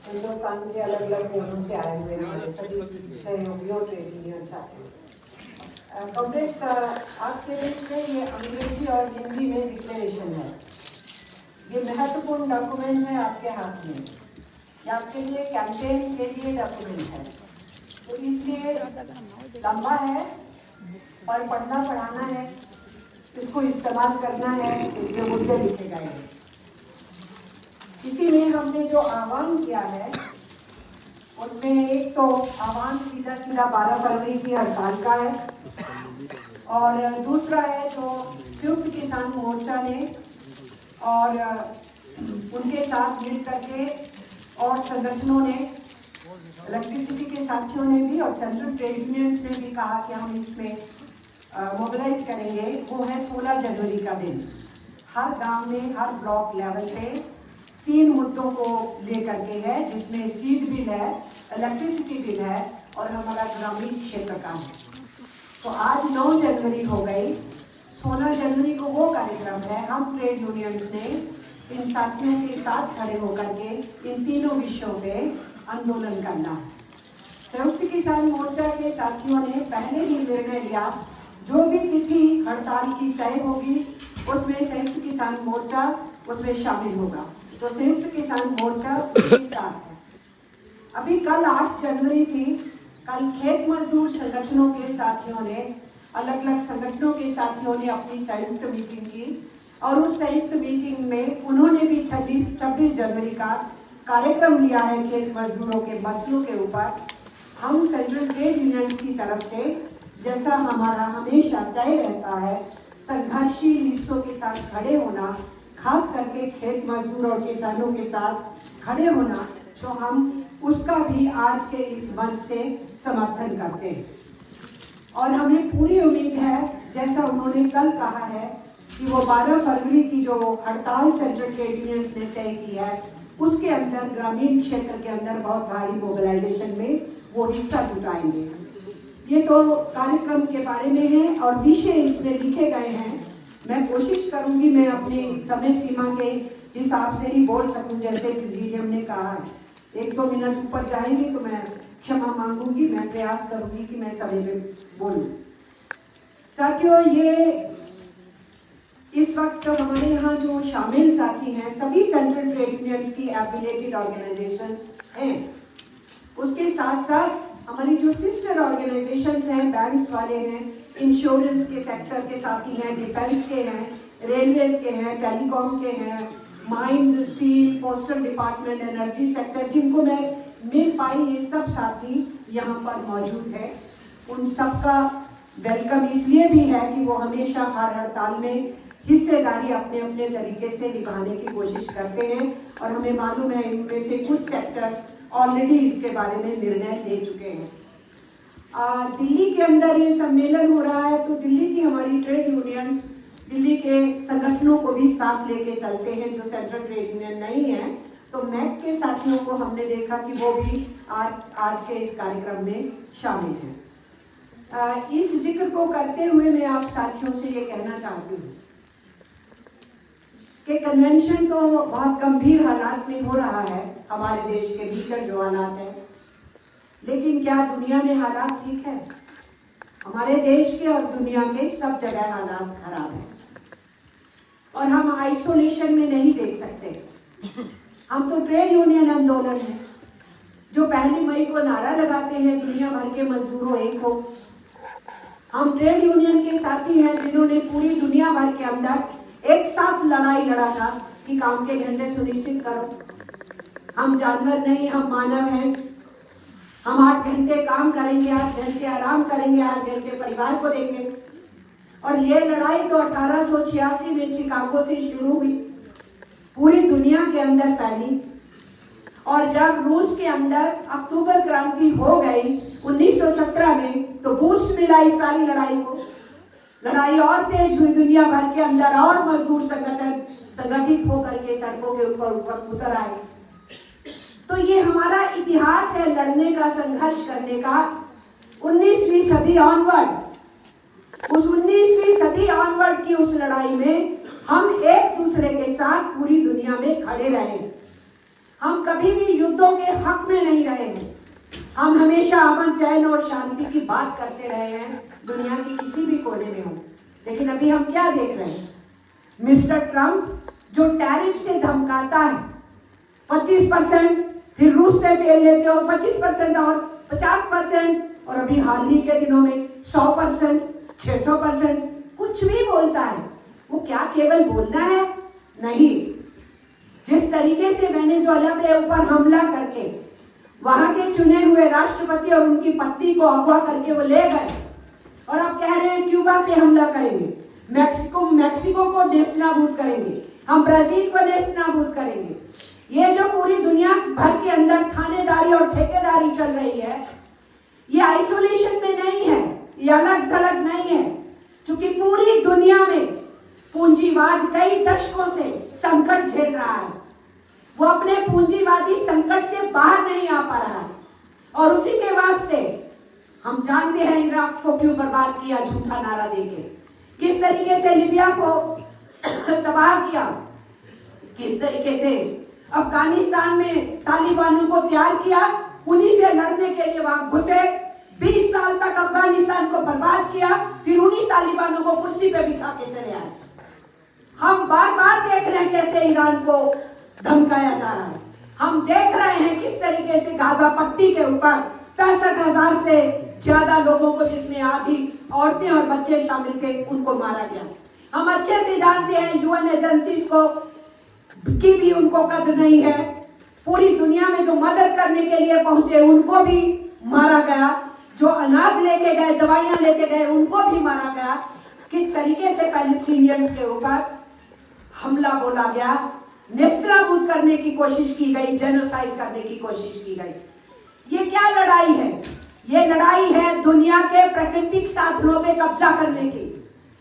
हिंदुस्तान के अलग अलग कोनों से आए हुए हमारे सभी सहयोगियों ट्रेड यूनियन साथियों। कॉम्रेड्स, आपके बीच में ये अंग्रेजी और हिंदी में डिक्लेरेशन है। ये महत्वपूर्ण डॉक्यूमेंट है आपके हाथ में। ये आपके लिए कैंपेन के लिए डॉक्यूमेंट है, तो इसलिए लंबा है और पढ़ना पढ़ाना है, इसको इस्तेमाल करना है, इसमें मुद्दे लिखे गए हैं। इसी में हमने जो आह्वान किया है उसमें एक तो आह्वान सीधा 12 फरवरी की हड़ताल का है, और दूसरा है जो संयुक्त किसान मोर्चा ने और उनके साथ मिल करके और संगठनों ने, इलेक्ट्रिसिटी के साथियों ने भी और सेंट्रल ट्रेड यूनियंस ने भी कहा कि हम इसमें मोबिलाइज करेंगे। वो है 16 जनवरी का दिन। हर गांव में, हर ब्लॉक लेवल पे 3 मुद्दों को लेकर के है, जिसमें सीड बिल है, इलेक्ट्रिसिटी बिल है और हमारा ग्रामीण क्षेत्र का है। तो आज 9 जनवरी हो गई, 16 जनवरी को वो कार्यक्रम है। हम ट्रेड यूनियंस ने इन साथियों के साथ खड़े होकर के इन तीनों विषयों पे आंदोलन करना है। संयुक्त किसान मोर्चा के साथियों ने पहले ही निर्णय लिया, जो भी तिथि हड़ताल की तय होगी उसमें संयुक्त किसान मोर्चा उसमें शामिल होगा। तो संयुक्त किसान मोर्चा उसके साथ है। अभी कल 8 जनवरी थी। कल खेत मजदूर संगठनों के साथियों ने, अलग अलग संगठनों के साथियों ने अपनी संयुक्त मीटिंग की, और उस संयुक्त मीटिंग में उन्होंने भी 26 जनवरी का कार्यक्रम लिया है खेत मजदूरों के मसलों के ऊपर। हम सेंट्रल ट्रेड यूनियंस की तरफ से, जैसा हमारा हमेशा तय रहता है, संघर्षशील हिस्सों के साथ खड़े होना, खास करके खेत मजदूर और किसानों के साथ खड़े होना, तो हम उसका भी आज के इस मंच से समर्थन करते हैं। और हमें पूरी उम्मीद है, जैसा उन्होंने कल कहा है, कि वो 12 फरवरी की जो हड़ताल सेंट्रल ट्रेड यूनियंस ने तय की है, उसके अंदर ग्रामीण क्षेत्र के अंदर बहुत भारी मोबिलाइजेशन में वो हिस्सा जुटाएंगे। ये तो कार्यक्रम के बारे में है और विषय इसमें लिखे गए हैं। मैं कोशिश करूंगी मैं अपनी समय सीमा के हिसाब से ही बोल सकूं, जैसे प्रेसिडियम ने कहा है। 1-2 मिनट ऊपर जाएंगे तो मैं क्षमा मांगूंगी। मैं प्रयास करूंगी कि मैं समय में बोलूं। साथियों, ये इस वक्त हमारे यहाँ जो शामिल साथी हैं, सभी सेंट्रल ट्रेड यूनियंस की एफिलिएटेड ऑर्गेनाइजेशंस हैं। उसके साथ साथ हमारी जो सिस्टर ऑर्गेनाइजेशंस हैं, बैंक्स वाले हैं, इंश्योरेंस के सेक्टर के साथी हैं, डिफेंस के हैं, रेलवेज के हैं, टेलीकॉम के हैं, mines, steel, postal department, energy sector, जिनको मैं मिल पाई, ये सब साथी यहाँ पर मौजूद है। उन सबका वेलकम इसलिए भी है कि वो हमेशा हर हड़ताल में हिस्सेदारी अपने अपने तरीके से निभाने की कोशिश करते हैं, और हमें मालूम है इनमें से कुछ सेक्टर्स ऑलरेडी इसके बारे में निर्णय ले चुके हैं। दिल्ली के अंदर ये सम्मेलन हो रहा है, तो दिल्ली की हमारी ट्रेड यूनियंस दिल्ली के संगठनों को भी साथ लेके चलते हैं, जो सेंट्रल ट्रेड यूनियन नहीं है। तो मैक के साथियों को हमने देखा कि वो भी आज के इस कार्यक्रम में शामिल हैं। इस जिक्र को करते हुए मैं आप साथियों से ये कहना चाहती हूँ कि कन्वेंशन तो बहुत गंभीर हालात में हो रहा है, हमारे देश के भीतर जो हालात है, लेकिन क्या दुनिया में हालात ठीक है? हमारे देश के और दुनिया के सब जगह हालात खराब हैं, और हम आइसोलेशन में नहीं देख सकते। हम तो ट्रेड यूनियन आंदोलन है, जो 1 मई को नारा लगाते हैं, दुनिया भर के मजदूरों एक हो। हम ट्रेड यूनियन के साथी हैं जिन्होंने पूरी दुनिया भर के अंदर एक साथ लड़ाई लड़ा था कि काम के घंटे सुनिश्चित करो। हम जानवर नहीं, हम मानव हैं। हम 8 घंटे काम करेंगे, 8 घंटे आराम करेंगे, 8 घंटे परिवार को देंगे। और ये लड़ाई तो 1886 में शिकागो से शुरू हुई, पूरी दुनिया के अंदर फैली, और जब रूस के अंदर अक्टूबर क्रांति हो गई 1917 में, तो बूस्ट मिला इस सारी लड़ाई को। लड़ाई और तेज हुई दुनिया भर के अंदर, और मजदूर संगठन संगठित होकर के सड़कों के ऊपर उतर आए। तो ये हमारा इतिहास है लड़ने का, संघर्ष करने का। 19वीं सदी ऑनवर्ड, उस 19वीं सदी ऑनवर्ड की उस लड़ाई में हम एक दूसरे के साथ पूरी दुनिया में खड़े रहे। हम कभी भी युद्धों के हक में नहीं रहे हैं। हम हमेशा अमन, चैन और शांति की बात करते रहे हैं, दुनिया के किसी भी कोने में हो। लेकिन अभी हम क्या देख रहे हैं? मिस्टर ट्रंप जो टैरिफ से धमकाता है, 25%, फिर रूस से तेल लेते हो 25% और 50%, और अभी हाल ही के दिनों में 100%, 600%, कुछ भी बोलता है। वो क्या केवल बोलना है? नहीं। जिस तरीके से वेनेजुएला पे ऊपर हमला करके वहां के चुने हुए राष्ट्रपति और उनकी पत्नी को अगवा करके वो ले गए, और अब कह रहे हैं क्यूबा पे हमला करेंगे, मैक्सिको को नेस्तनाबूद करेंगे, हम ब्राजील को नेस्तनाबूद करेंगे। ये जो पूरी दुनिया भर के अंदर थानेदारी और ठेकेदारी चल रही है, ये आइसोलेशन में नहीं है, ये अलग थलग नहीं है, क्योंकि पूरी दुनिया में पूंजीवाद कई दशकों से संकट झेल रहा है। वो अपने पूंजीवादी संकट से बाहर नहीं आ पा रहा है, और उसी के वास्ते हम जानते हैं इराक को क्यों बर्बाद किया, झूठा नारा देके, किस तरीके से लिबिया को तबाह किया, किस तरीके से अफगानिस्तान में तालिबानों को तैयार किया, उन्हीं से लड़ने के लिए वहां घुसे, 20 साल तक अफगानिस्तान को बर्बाद किया, फिर उन्हीं तालिबानों को कुर्सी पे बिठा के चले आए। हम बार बार देख रहे हैं कैसे ईरान को धमकाया जा रहा है। हम देख रहे हैं किस तरीके से गाजा पट्टी के ऊपर 65,000 से ज्यादा लोगों को, जिसमें आधी औरतें और बच्चे शामिल थे, उनको मारा गया। हम अच्छे से जानते हैं यूएन एजेंसीज को की भी उनको कद्र नहीं है। पूरी दुनिया में जो मदद करने के लिए पहुंचे उनको भी मारा गया, जो अनाज लेके गए, दवाइयां लेके गए, उनको भी मारा गया। किस तरीके से पैलेस्टीनियंस के ऊपर हमला बोला गया, नेस्तनाबूद करने की कोशिश की गई, जेनोसाइड करने की कोशिश की गई। ये क्या लड़ाई है? ये लड़ाई है दुनिया के प्राकृतिक साधनों पे कब्जा करने की,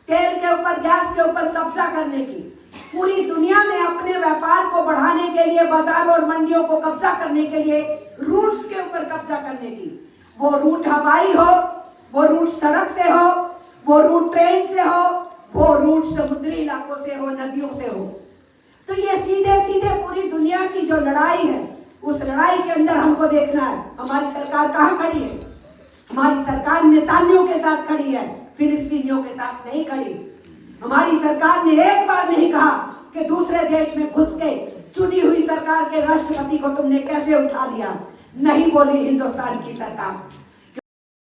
तेल के ऊपर, गैस के ऊपर कब्जा करने की, पूरी दुनिया में अपने व्यापार को बढ़ाने के लिए, बाजारों और मंडियों को कब्जा करने के लिए, रूट्स के ऊपर कब्जा करने की। वो रूट हवाई हो, वो रूट सड़क से हो, वो रूट ट्रेन से हो, वो रूट समुद्री इलाकों से हो, नदियों से हो। तो ये सीधे सीधे पूरी दुनिया की जो लड़ाई है, उस लड़ाई के अंदर हमको देखना है हमारी सरकार कहाँ खड़ी है। हमारी सरकार नेतान्याहू के साथ खड़ी है, फिलिस्तीनियों के साथ नहीं खड़ी। हमारी सरकार ने एक बार नहीं कहा कि दूसरे देश में घुस के चुनी हुई सरकार के राष्ट्रपति को तुमने कैसे उठा लिया। नहीं बोली हिंदुस्तान की सरकार।